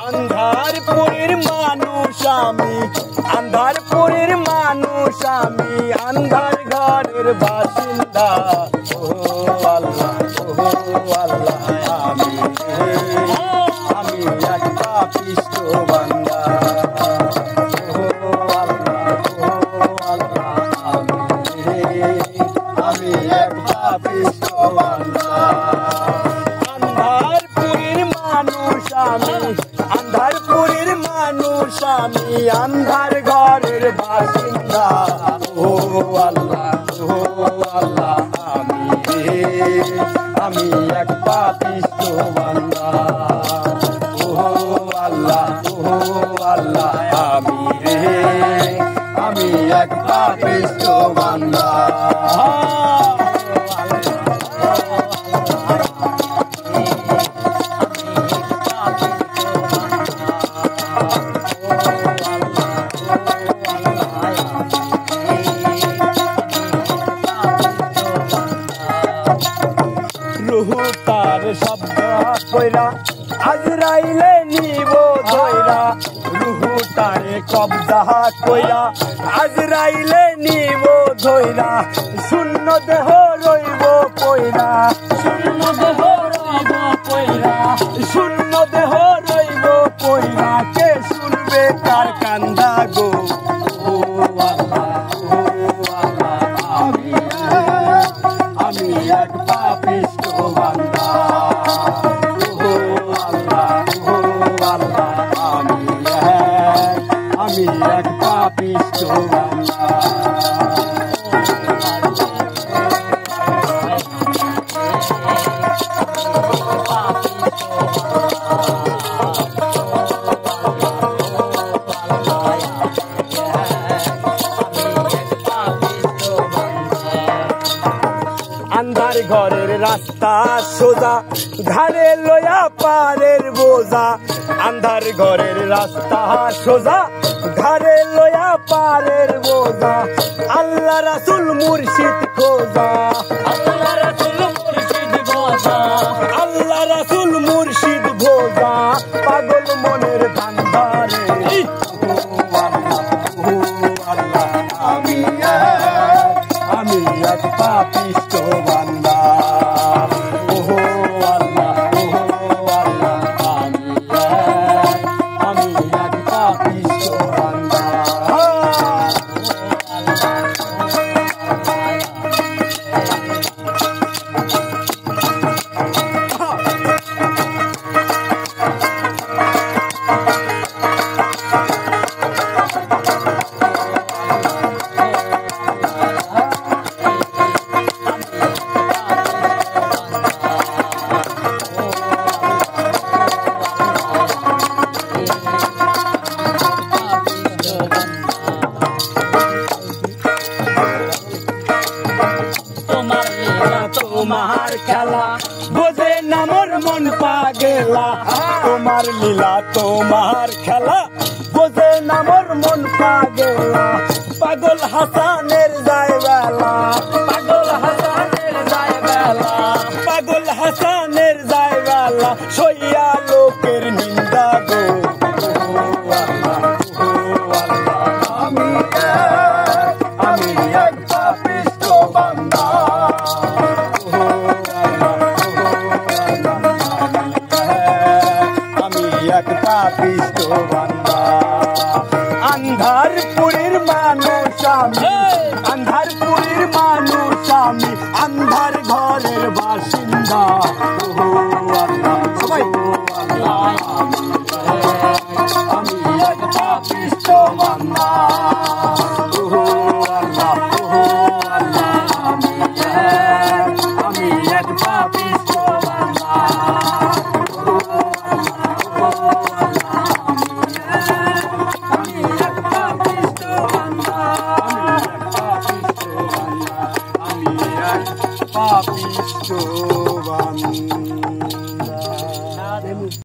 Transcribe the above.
আন্ধারপুরের মানুষ আমি, আন্ধারপুরের মানুষ আমি, আন্ধার ঘরের বাসিন্দা। ও আল্লাহ, ও আল্লাহ, আমি এক পাপিষ্ঠ বান্দা। ও আল্লাহ, ও আল্লাহ, আমি এক পাপিষ্ঠ বান্দা। আন্ধারপুরের মানুষ আমি, আন্ধারপুরের মানুষ আমি, আন্ধার ঘরের বাসিন্দা। ও আল্লাহ, ও আল্লাহ, আমি এক পাপিষ্ঠ বান্দা। ও আল্লাহ, ও আল্লাহ, আমি এক পাপিষ্ঠ বান্দা। রুহু তার শব্দ কইরা আজরাইলে নিব ধইরা। রুহু তারে কবজা কইরা আজরাইলে নিব ধইরা। শূন্য দেহ রইব কইরা, শূন্য দেহ রইব কইরা, শূন্য দেহ রইব কইরা। কে শুনবে তার কান্দা গো? ও আল্লাহ, ও আল্লাহ, আমি এক পাপিষ্ঠ বান্দা। ও আল্লাহ, ও আল্লাহ, আমি এক পাপিষ্ঠ বান্দা। আন্ধার ঘরের রাস্তা সোজা, ঘাড়ে লয়া পারের বোঝা। আন্ধার ঘরের রাস্তা সোজা, ঘাড়ে লয়া পারের বোঝা। আল্লাহ রাসূল মুর্শিদ খোঁজা, আল্লাহ রাসূল মুর্শিদ খোঁজা, আল্লাহ রাসূল মুর্শিদ খোঁজা। পাগল মনের কান্দারে ও আল্লাহ, ও আল্লাহ, আমি এক পাপিষ্ঠ বান্দা। ও আল্লাহ, ও আল্লাহ, আমি এক পাপিষ্ঠ বান্দা। তোমার খেলা বোঝে না মোর মন পাগেলা। তোমার লীলা, তোমার খেলা বোঝে না মোর মন পাগেলা। পাগল হাসানের যায় বেলা, পাগল হাসানের যায় বেলা, পাগল হাসানের যায় বেলা। সইয়া লোকের নিন্দা গো। আমি এক পাপিষ্ঠ বান্দা। এক পাপিষ্ঠ বান্দা। আন্ধারপুরের মানুষ আমি, আন্ধারপুরের মানুষ আমি, আন্ধার ঘরের বাসিন্দা। ও আল্লাহ, সবাই আমি এক পাপিষ্ঠ বান্দা।